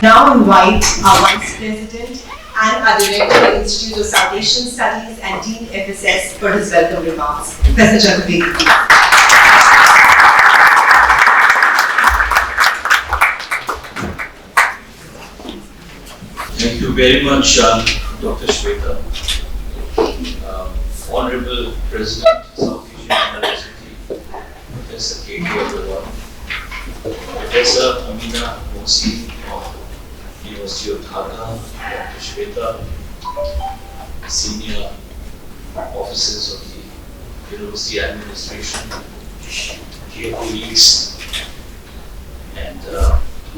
Now invite our Vice President and our Director of the Institute of South Asian Studies and Dean FSS for his welcome remarks. Professor Chaturvedi. Thank you very much, Dr. Shweta. Honorable President, South Asian University, Professor K.K. Agarwal, Professor Amina Mohsin of University of Dhaka, Dr. Shweta, senior officers of the University Administration, dear colleagues, and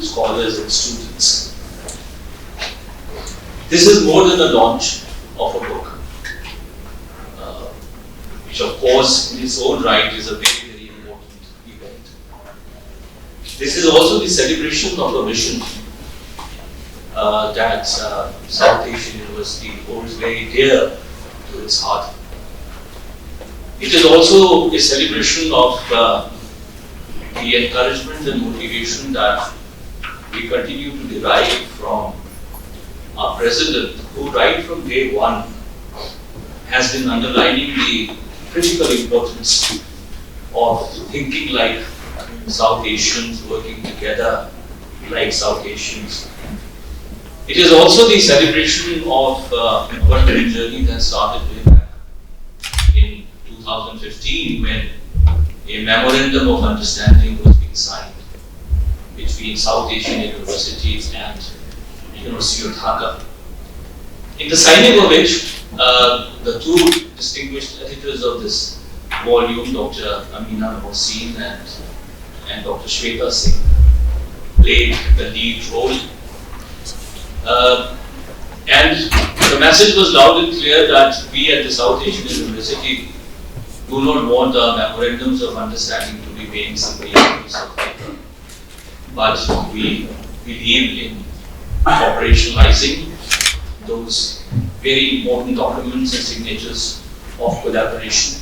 scholars and students. This is more than a launch of a book, which of course in its own right is a very, very important event. This is also the celebration of a mission that South Asian University holds very dear to its heart. It is also a celebration of the encouragement and motivation that we continue to derive from our president, who right from day one has been underlining the critical importance of thinking like South Asians, working together like South Asians. It is also the celebration of a wonderful journey that started way back in 2015 when a memorandum of understanding was being signed between South Asian universities and University of Dhaka. In the signing of which, the two distinguished editors of this volume, Dr. Amina Mohsin and Dr. Shweta Singh, played the lead role. And the message was loud and clear that we at the South Asian University do not want our memorandums of understanding to remain simply a piece of paper, but we believe in operationalizing those very important documents and signatures of collaboration.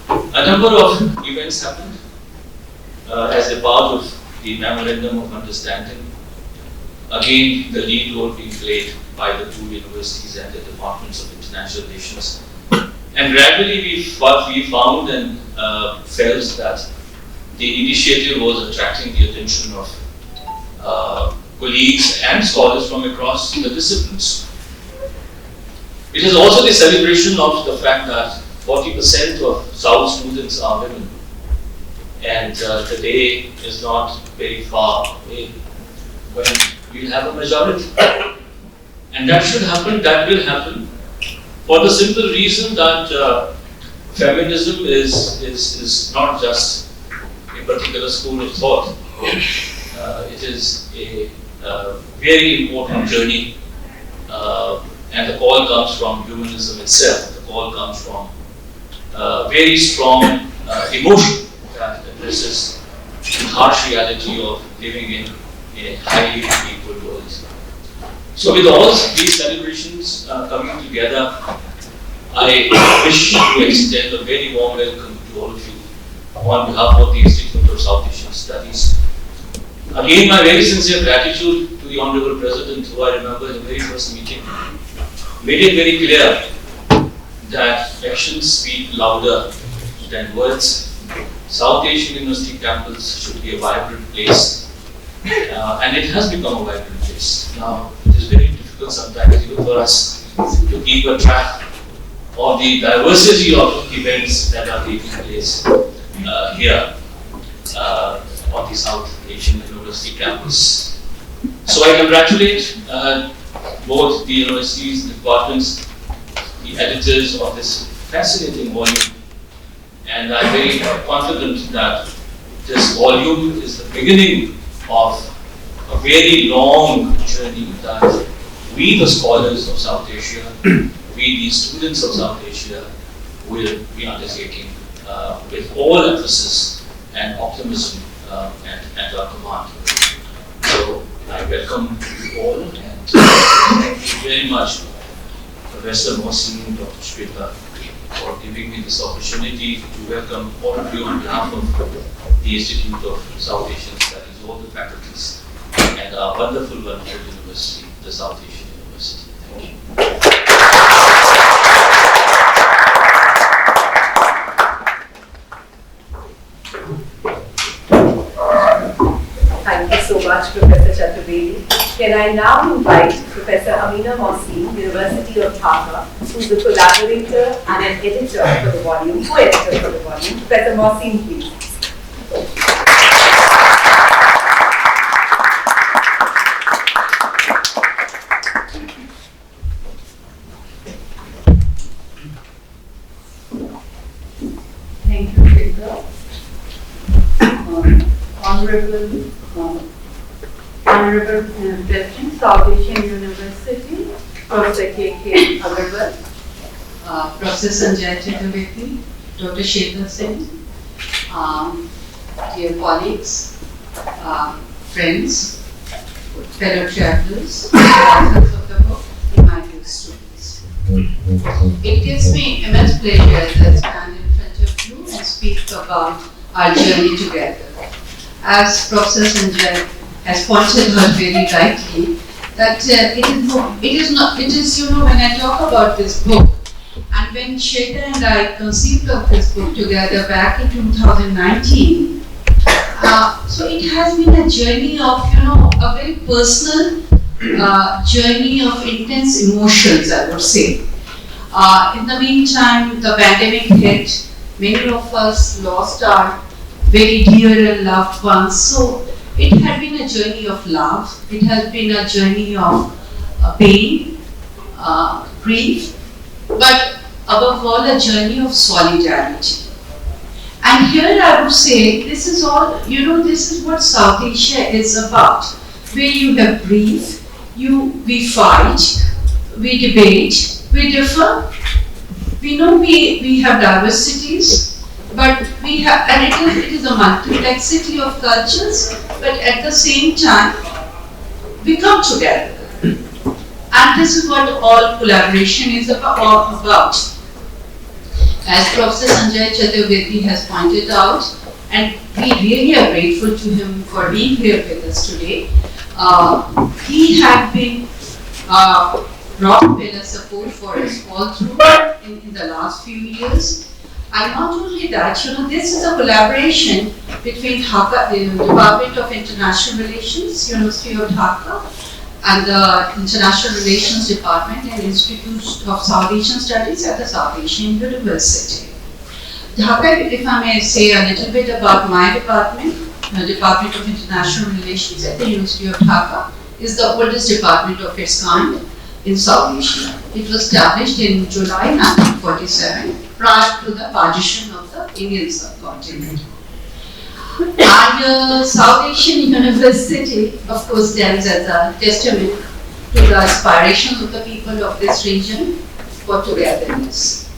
A number of events happened as a part of the Memorandum of Understanding. Again, the lead role being played by the two universities and the departments of international relations. And gradually we found and felt that the initiative was attracting the attention of colleagues and scholars from across the disciplines. It is also the celebration of the fact that 40% of South students are women, and the day is not very far away when we'll have a majority. And that should happen, that will happen, for the simple reason that feminism is not just a particular school of thought. It is a very important journey, and the call comes from humanism itself. The call comes from very strong emotion that addresses the harsh reality of living in a highly unequal world. So with all these celebrations coming together, I wish to extend a very warm welcome to all of you on behalf of the Institute of South Asian Studies. Again, my very sincere gratitude to the Honorable President, who I remember in the very first meeting, made it very clear that actions speak louder than words. South Asian University campus should be a vibrant place, and it has become a vibrant place. Now, it is very difficult sometimes even for us to keep a track of the diversity of events that are taking place here on the South Asian University campus. So I congratulate both the universities, the departments, the editors of this fascinating volume, and I'm very confident that this volume is the beginning of a very long journey that we, the scholars of South Asia, we, the students of South Asia, will be undertaking with all emphasis and optimism at our command. So I welcome you all, and thank you very much, Professor Mohsin, Dr. Shweta, for giving me this opportunity to welcome all of you on behalf of the Institute of South Asian Studies, all the faculties and our wonderful university, the South Asian University. Thank you. Thank you so much, Professor Chaturvedi. Can I now invite Professor Amina Mohsin, University of Dhaka, who's a collaborator and an editor for the volume, co-editor for the volume. Professor Mohsin, please. Thank you, Shilpa. Honorable President, South Asian University, Professor K.K. Agarwal, Professor Sanjay Chaturvedi, Dr. Shekhar Singh, dear colleagues, friends, fellow travelers, authors of the book, and my dear students. It gives me immense pleasure to stand in front of you and speak about our journey together. As Professor Sanjay has pointed out very rightly, that it is when I talk about this book, and when Shekhar and I conceived of this book together back in 2019, so it has been a journey of, a very personal journey of intense emotions, I would say. In the meantime, the pandemic hit, many of us lost our very dear and loved ones. So it had been a journey of love, it has been a journey of pain, grief, but above all a journey of solidarity. And here I would say, this is all, this is what South Asia is about, where you have grief, we fight, we debate, we differ. We know we have diversities, but we have, and it is a multiplexity of cultures, but at the same time, we come together. And this is what all collaboration is about. As Professor Sanjay Chaturvedi has pointed out, and we really are grateful to him for being here with us today. He had been rock pillar support for us all through in the last few years. And not only that, this is a collaboration between Dhaka, the Department of International Relations, University of Dhaka, and the International Relations Department and Institute of South Asian Studies at the South Asian University. Dhaka, if I may say a little bit about my department, the Department of International Relations at the University of Dhaka is the oldest department of its kind in South Asia. It was established in July 1947, prior to the partition of the Indian subcontinent. And South Asian University, of course, stands as a testament to the aspirations of the people of this region for togetherness.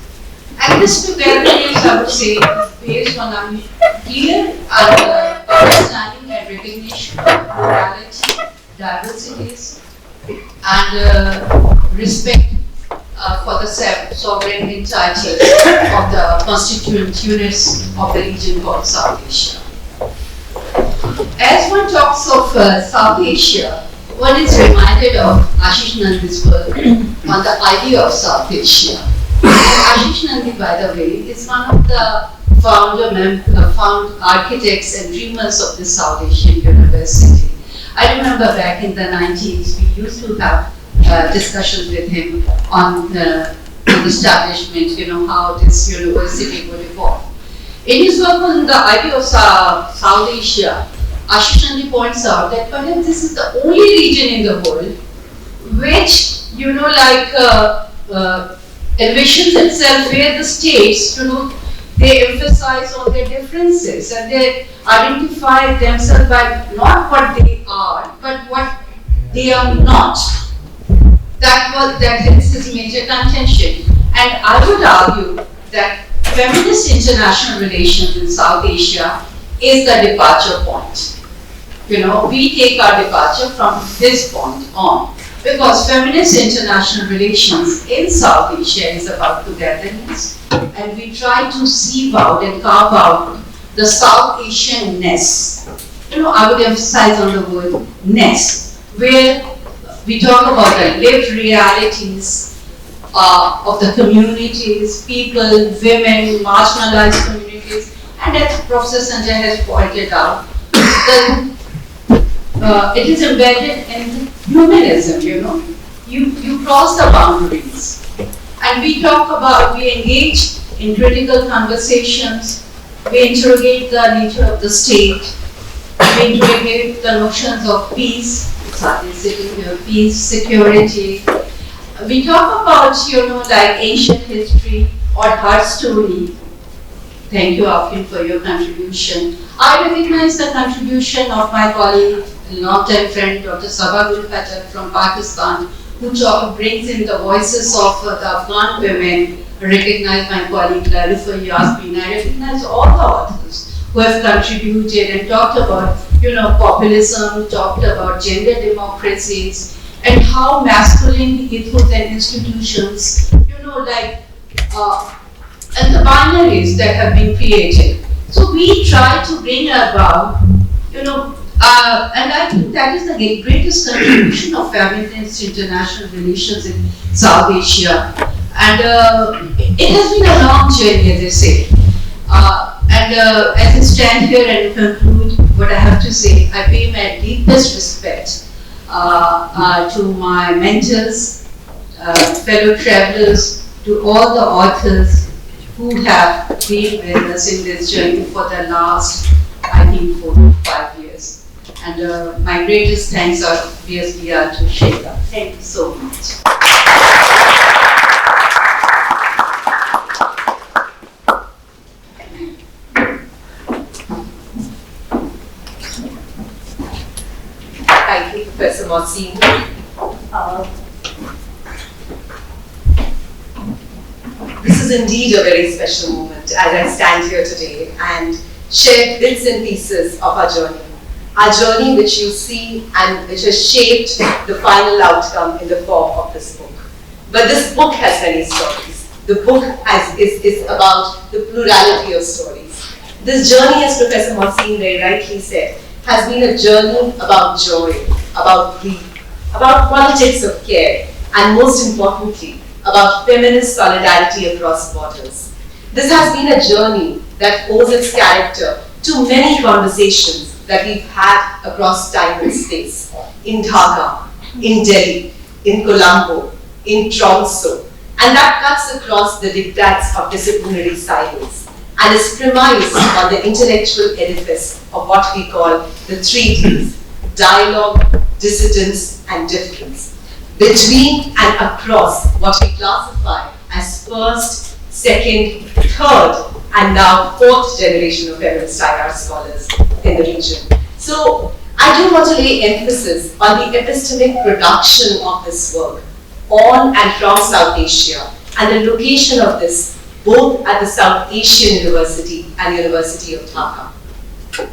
And this togetherness, I would say, is based on a clear understanding and recognition of plurality, diversities, and respect for the sovereign entirety of the constituent units of the region called South Asia. As one talks of South Asia, one is reminded of Ashish Nandi's work on the idea of South Asia. Ashish Nandi, by the way, is one of the found architects and dreamers of the South Asian University. I remember back in the 90s, we used to have discussions with him on the establishment, how this university would evolve. In his work on the idea of South Asia, Ashish Nandi points out that perhaps this is the only region in the world which, envisions itself where the states, they emphasize on their differences and they identify themselves by not what they are, but what they are not. That is his major contention. And I would argue that feminist international relations in South Asia is the departure point. We take our departure from this point on. Because feminist international relations in South Asia is about togetherness, and we try to sieve out and carve out the South Asian-ness I would emphasize on the word ness, where we talk about the lived realities of the communities, people, women, marginalized communities, and as Professor Sanjay has pointed out, it is embedded in humanism, You cross the boundaries. And we engage in critical conversations, we interrogate the nature of the state, we interrogate the notions of peace, sitting here, peace, security. We talk about, like ancient history or her story. Thank you, Afrin, for your contribution. I recognize the contribution of my colleague, longtime friend, Dr. Sabah Gul Khajar from Pakistan, who brings in the voices of the Afghan women. I recognize my colleague Larifa Yasmin. I recognize all the authors who have contributed and talked about, populism, talked about gender democracies, and how masculine ethos and institutions, and the binaries that have been created. So we try to bring about, and I think that is the greatest contribution of feminist international relations in South Asia. And it has been a long journey, as I say. As I stand here and conclude what I have to say, I pay my deepest respect to my mentors, fellow travelers, to all the authors who have been with us in this journey for the last, I think, 4 to 5 years. And my greatest thanks are obviously to Sheila. Thank you so much. Thank you, Professor Mohsin. This is indeed a very special moment as I stand here today and share bits and pieces of our journey. Our journey which you see and which has shaped the final outcome in the form of this book. But this book has many stories. The book is about the plurality of stories. This journey, as Professor Mohsin very rightly said, has been a journey about joy, about grief, about politics of care, and most importantly, about feminist solidarity across borders. This has been a journey that owes its character to many conversations that we've had across time and space, in Dhaka, in Delhi, in Colombo, in Tromsø, and that cuts across the diktats of disciplinary silos and is premised on the intellectual edifice of what we call the 3 Ds: dialogue, dissidence, and difference, between and across what we classify as first, second, third, and now 4th generation of feminist IR scholars in the region. So I do want to lay emphasis on the epistemic production of this work on and from South Asia, and the location of this both at the South Asian University and University of Dhaka.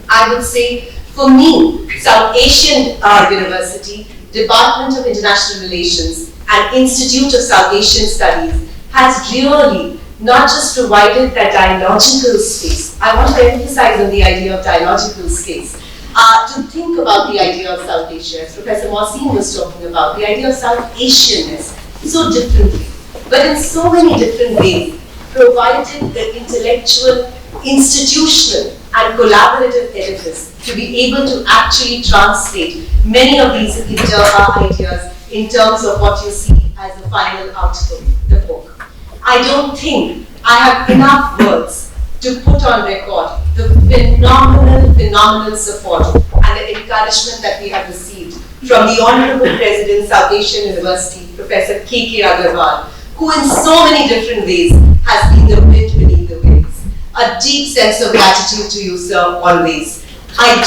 I would say, for me, South Asian University, Department of International Relations, and Institute of South Asian Studies has really not just provided that dialogical space. I want to emphasize on the idea of dialogical space. To think about the idea of South Asia, as Professor Mohsin was talking about, the idea of South Asianness so differently, but in so many different ways, provided the intellectual, institutional, and collaborative edifice to be able to actually translate many of these ideas in terms of what you see as the final outcome, the book. I don't think I have enough words to put on record the phenomenal support and the encouragement that we have received from the Honorable President, South Asian University, Professor K.K. Agarwal, who in so many different ways has been the wind beneath the wings. A deep sense of gratitude to you, sir, always. I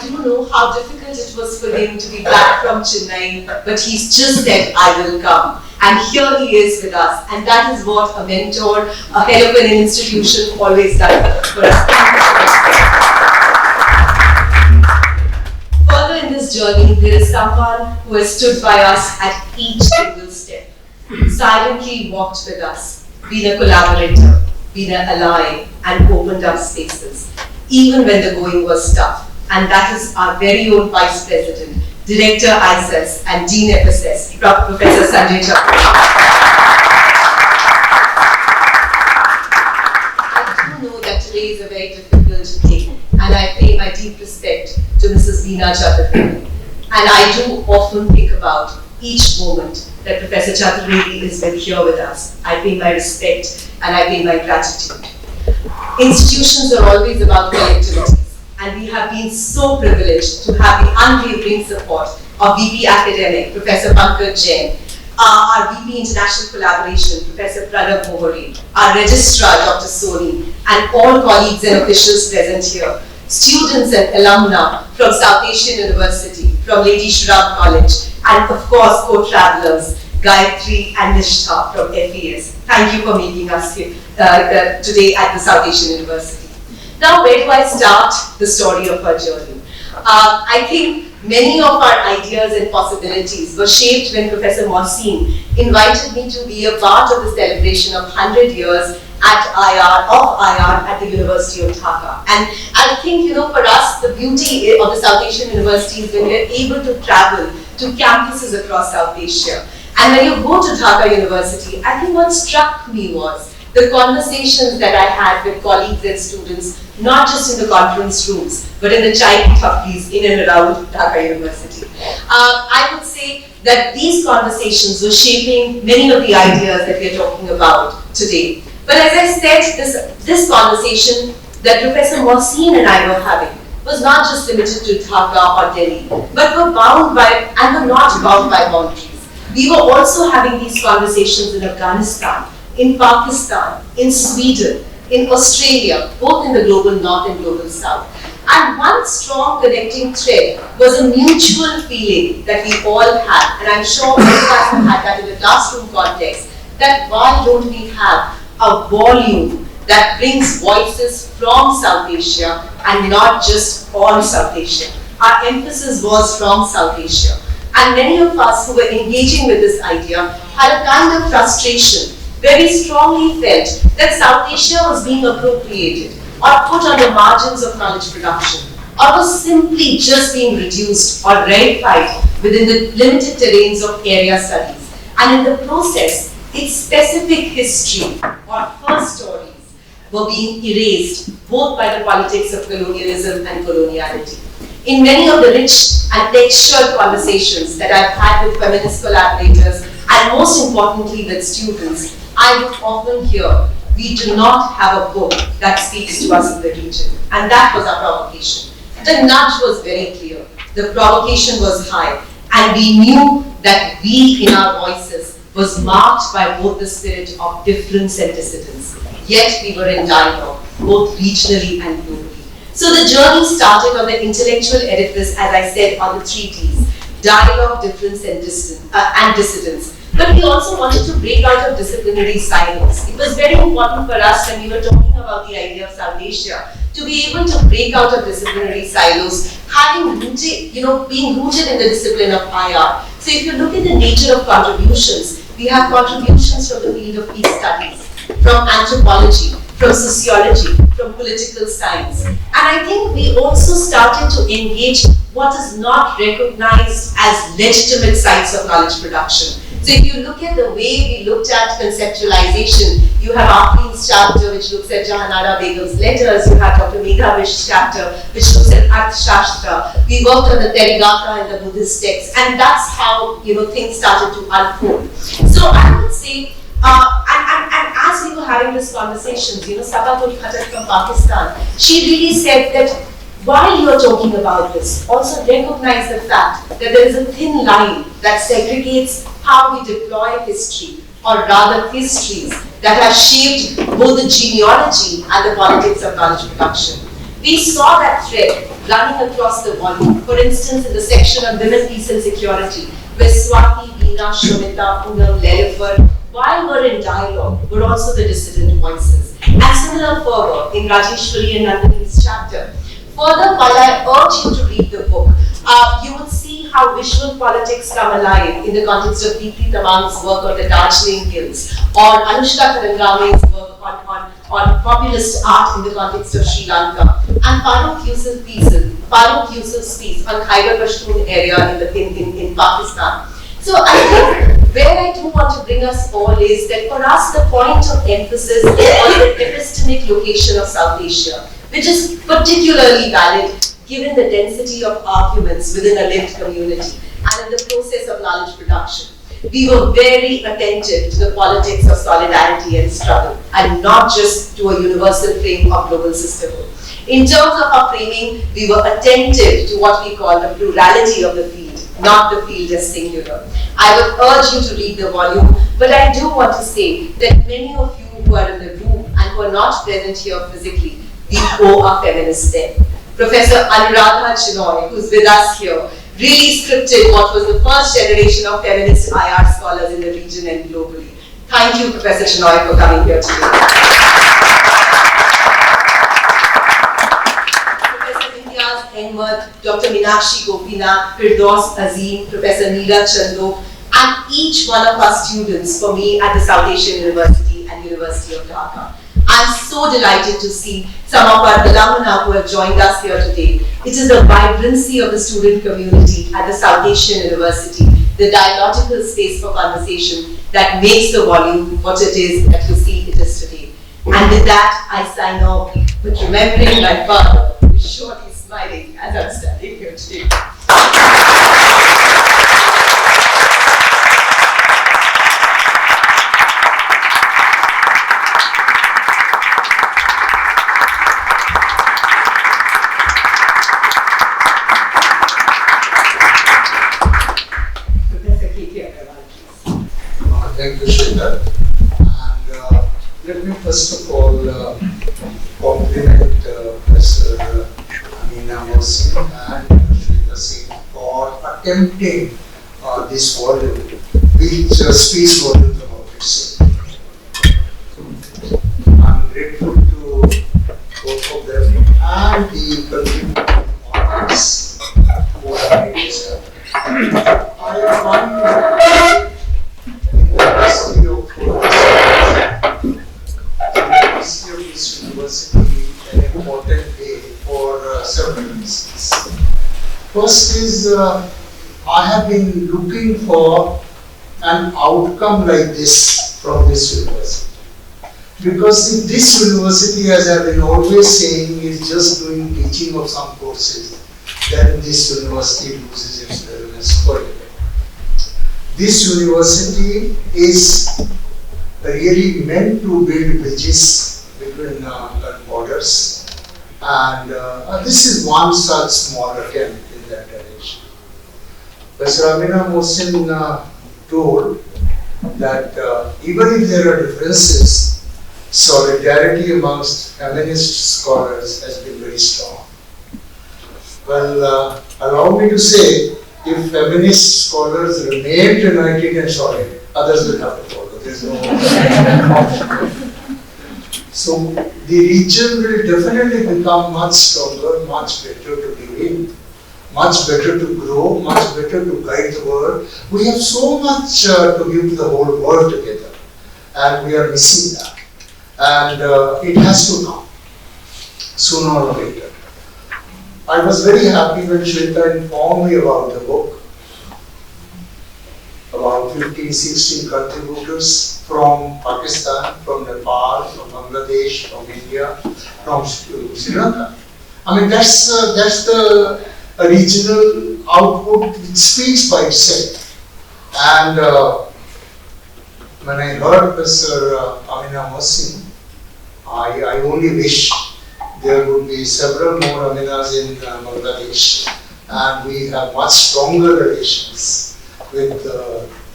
do know how difficult it was for him to be back from Chennai, but he's just said, I will come. And here he is with us, and that is what a mentor, a head of an institution always does for us. Further in this journey, there is someone who has stood by us at each single step, silently walked with us, been a collaborator, been an ally and opened up spaces, even when the going was tough. And that is our very own Vice President, Director ISS and Dean FSS, Professor Sanjay Chakravarty. I do know that today is a very difficult day, and I pay my deep respect to Mrs. Veena Chaturvedi. And I do often think about each moment that Professor Chaturvedi is here with us. I pay my respect and I pay my gratitude. Institutions are always about collectivity. And we have been so privileged to have the unwavering support of VP Academic, Professor Pankaj Jain, our VP International Collaboration, Professor Pranav Mohori, our Registrar, Dr. Soni, and all colleagues and officials present here, students and alumni from South Asian University, from Lady Shriram College, and of course, co-travelers, Gayatri and Nishtha from FES. Thank you for meeting us here today at the South Asian University. Now, where do I start the story of our journey? I think many of our ideas and possibilities were shaped when Professor Mohsin invited me to be a part of the celebration of 100 years at IR at the University of Dhaka. And I think, for us, the beauty of the South Asian University is when we are able to travel to campuses across South Asia. And when you go to Dhaka University, I think what struck me was the conversations that I had with colleagues and students, not just in the conference rooms, but in the chai tapis in and around Dhaka University. I would say that these conversations were shaping many of the ideas that we are talking about today. But as I said, this conversation that Professor Mohsin and I were having was not just limited to Dhaka or Delhi, but were bound by, and were not bound by boundaries. We were also having these conversations in Afghanistan, in Pakistan, in Sweden, in Australia, both in the global north and global south. And one strong connecting thread was a mutual feeling that we all had, and I'm sure all of us have had that in the classroom context, that why don't we have a volume that brings voices from South Asia and not just on South Asia. Our emphasis was from South Asia. And many of us who were engaging with this idea had a kind of frustration where we strongly felt that South Asia was being appropriated or put on the margins of knowledge production, or was simply just being reduced or rarefied within the limited terrains of area studies. And in the process, its specific history or her stories were being erased both by the politics of colonialism and coloniality. In many of the rich and textured conversations that I've had with feminist collaborators, and most importantly with students, I would often hear, we do not have a book that speaks to us in the region. And that was our provocation. The nudge was very clear. The provocation was high. And we knew that we, in our voices, was marked by both the spirit of difference and dissidence. Yet we were in dialogue, both regionally and globally. So the journey started on the intellectual edifice, as I said, on the 3 Ds: dialogue, difference, and dissidence. But we also wanted to break out of disciplinary silos. It was very important for us when we were talking about the idea of South Asia to be able to break out of disciplinary silos, having rooted, being rooted in the discipline of IR. So if you look at the nature of contributions, we have contributions from the field of peace studies, from anthropology, from sociology, from political science. And I think we also started to engage what is not recognized as legitimate sites of knowledge production. So if you look at the way we looked at conceptualization, you have Afrin's chapter which looks at Jahanara Begum's letters, you have Dr. Megha Vish's chapter which looks at Arthashastra. We worked on the Therigatha and the Buddhist texts, and that's how things started to unfold. So I would say, and as we were having these conversations, Sabatul Khattak from Pakistan, she really said that while you are talking about this, also recognize the fact that there is a thin line that segregates how we deploy history, or rather histories that have shaped both the genealogy and the politics of knowledge production. We saw that thread running across the volume, for instance in the section on women, peace and security, where Swati, Veena, Shomita, Poonam, Lelifar, while we're in dialogue, were also the dissident voices. And similar fervor in Rajeshwari and Nandini's chapter. Further, while I urge you to read the book, you would see how visual politics come alive in the context of Deepti Tamang's work on the Darjeeling Hills, or Anushka Karangame's work on on populist art in the context of Sri Lanka, and Farooq Yusuf's piece on Khyber Pashtun area in Pakistan. So I think where I do want to bring us all is that for us the point of emphasis is on the epistemic location of South Asia, which is particularly valid given the density of arguments within a lived community and in the process of knowledge production. We were very attentive to the politics of solidarity and struggle, and not just to a universal frame of global sisterhood. In terms of our framing, we were attentive to what we call the plurality of the field, not the field as singular. I would urge you to read the volume, but I do want to say that many of you who are in the room and who are not present here physically, we owe our feminists debt. Professor Anuradha Chinoy, who's with us here, really scripted what was the first generation of feminist IR scholars in the region and globally. Thank you, Professor Chinoy, for coming here today. Professor Imtiaz Ahmed, Dr. Meenakshi Gopinath, Firdaus Azim, Professor Neela Chandok, and each one of our students for me at the South Asian University and University of Dhaka. I'm so delighted to see some of our alumni who have joined us here today. It is the vibrancy of the student community at the South Asian University, the dialogical space for conversation that makes the volume what it is that you see it is today. And with that, I sign off with remembering my father, who is surely smiling as I'm standing here today. Thank you, Shweta. And let me first of all compliment Professor Amina Mohsin and Shweta Singh for attempting this volume, which speaks volumes about itself. I'm grateful to both of them and the contributing authors who have made this happen. I find the history of this university an important day for several reasons. First is I have been looking for an outcome like this from this university. Because if this university, as I have been always saying, is just doing teaching of some courses, then this university loses its relevance forever. This university is really meant to build bridges between borders, and this is one such small attempt in that direction. Professor Amina Mohsin told that even if there are differences, solidarity amongst feminist scholars has been very strong. Well, allow me to say, if feminist scholars remain united and solid, others will have to follow. There's no option. So the region will definitely become much stronger, much better to live in, much better to grow, much better to guide the world. We have so much to give to the whole world together, and we are missing that. And it has to come, sooner or later. I was very happy when Shweta informed me about the book. About 15, 16 contributors from Pakistan, from Nepal, from Bangladesh, from India, from Sri Lanka. I mean, that's the regional output which speaks by itself. And when I heard Professor Amina Mohsin, I only wish there would be several more Aminas in Bangladesh, and we have much stronger relations with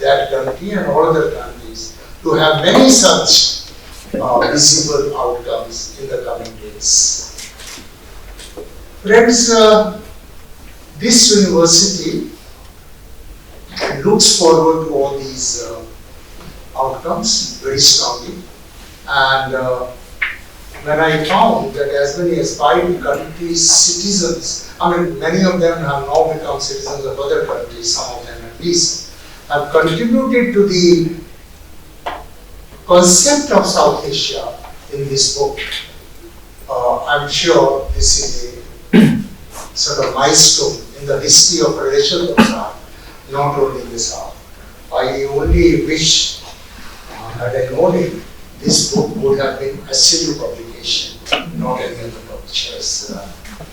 that country and all other countries to have many such visible outcomes in the coming days. Friends, this university looks forward to all these outcomes very strongly, and when I found that as many as 5 countries' citizens, I mean, many of them have now become citizens of other countries, some of them at least, have contributed to the concept of South Asia in this book. I'm sure this is a sort of milestone in the history of relation of art, not only in the South. I only wish, had I known it, this book would have been a SLU publication, not any other publisher's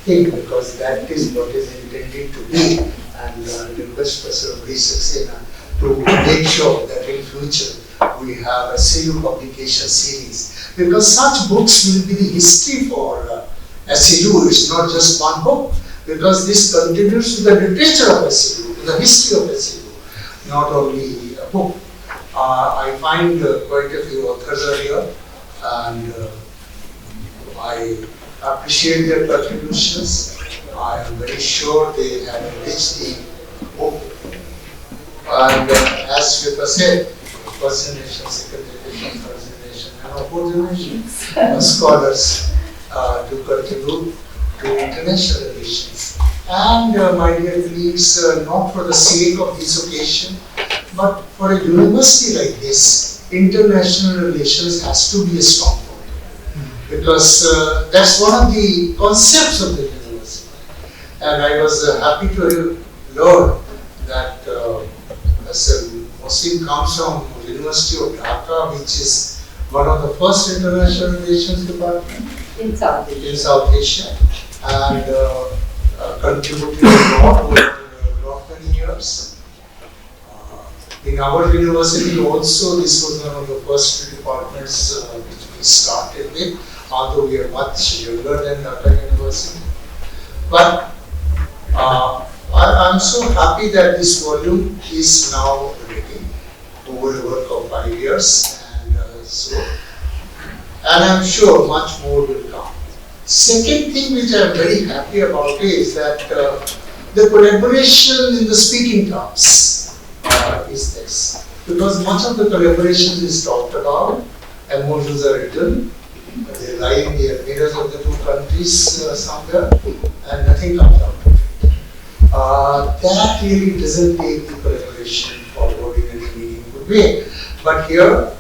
thing, because that is what is intended to be, and request Professor V. Saxena to make sure that in future we have a SLU publication series, because such books will be the history for SLU. It's not just one book, because this contributes to the literature of SLU, to the history of SLU, not only a book. I find quite a few authors are here, and I appreciate their contributions. I am very sure they have enriched the book. And as Shweta said, first generation, second generation, third generation, and fourth generation scholars to contribute to international relations. And my dear colleagues, not for the sake of this occasion, but for a university like this, international relations has to be a strong point, because that's one of the concepts of the university. And I was happy to learn that Professor Mohsin comes from University of Dhaka, which is one of the first international relations department In South Asia. in South Asia, and contributed a lot over a lot many years. In our university also, this was one of the first departments which we started with, although we are much younger than Dhaka University. But I'm so happy that this volume is now ready over a work of 5 years, and I'm sure much more will come. Second thing which I'm very happy about is that the collaboration in the speaking terms is this, because much of the collaboration is talked about, MOUs are written, they lie in the arenas of the two countries somewhere, and nothing comes out of it. That really doesn't take the collaboration forward in any meaningful way. But here,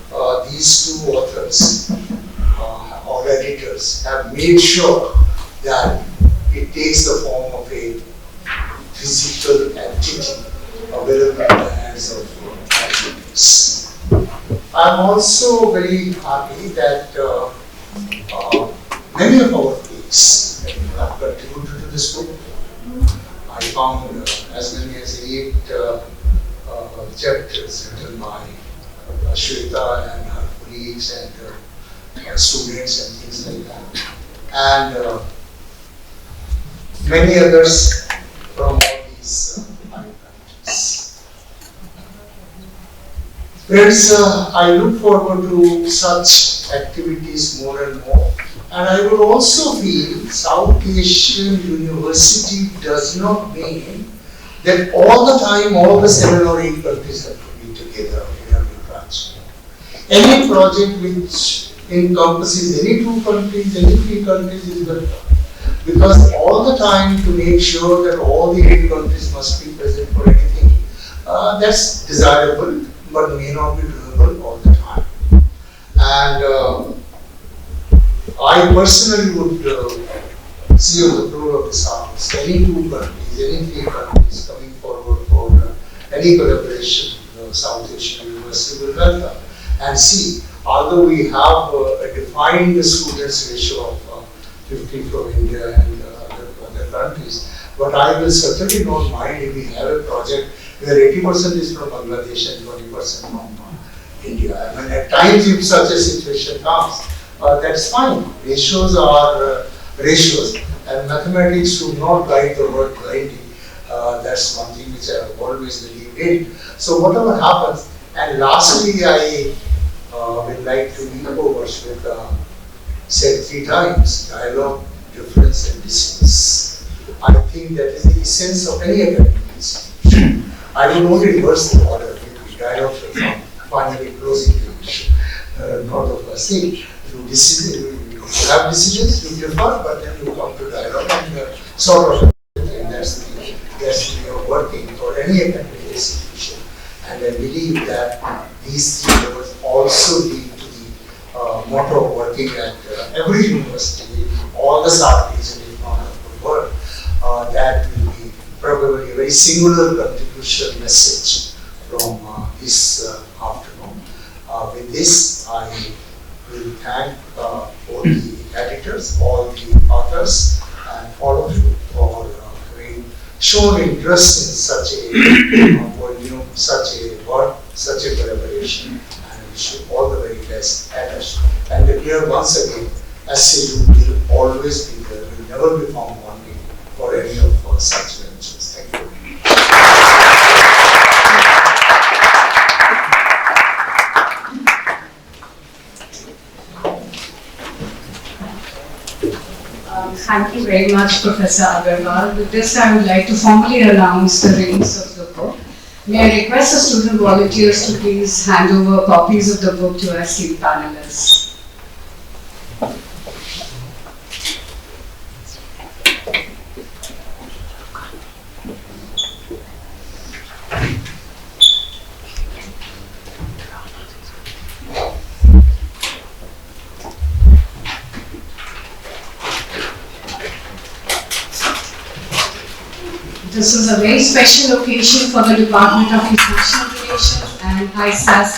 these two authors or editors have made sure that it takes the form of a physical entity available in the hands of academics. I'm also very happy that many of our colleagues have contributed to this book. I found as many as 8 chapters written by Shweta and her colleagues and students and things like that. And many others from all these 5 countries. Friends, I look forward to such activities more and more. And I would also feel South Asian University does not mean that all the time all the 7 or 8 countries have to be together in every branch. Any project which encompasses any 2 countries, any 3 countries is welcome. Because all the time to make sure that all the 8 countries must be present for anything, that's desirable but may not be doable all the time. And I personally would see on the floor of this house any 2 countries, any 3 countries coming forward for any collaboration with South Asian University will welcome. And see, although we have a defined students ratio of 50 from India and other countries, but I will certainly not mind if we have a project where 80% is from Bangladesh and 20% from India. I mean, at times if such a situation comes, that's fine. Ratios are ratios, and mathematics should not guide the world blindly. That's one thing which I have always believed in. So whatever happens, and lastly, I would like to echo what Shweta said 3 times: dialogue, difference, and distance. I think that is the essence of any academic institution. I will only reverse the order between dialogue and finally closing the issue, not the first thing. You have decisions, you differ, but then you come to dialogue and sort of, and that's the way of working for any academic institution. And I believe that these 3 levels also lead to the motto of working working at every university, all the South Asian economy of the world, that will be probably a very singular contribution message from this afternoon. With this, I will thank all the editors, all the authors, and all of you for having shown interest in such a volume, such a work, such a collaboration, and I wish you all the very best. And declare once again, SCU will always be there, will never be found wanting for any of such ventures. Thank you. Thank you very much, Professor Agarwal. With this, I would like to formally announce the release of the book. May I request the student volunteers to please hand over copies of the book to our esteemed panelists. This is a very special occasion for the Department of International Relations and ISAS.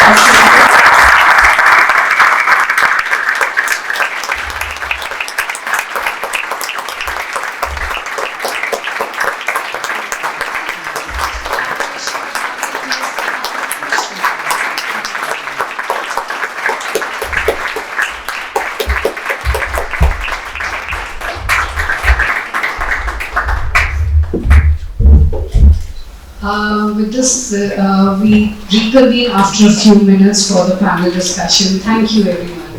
With this, we reconvene after a few minutes for the panel discussion. Thank you, everyone.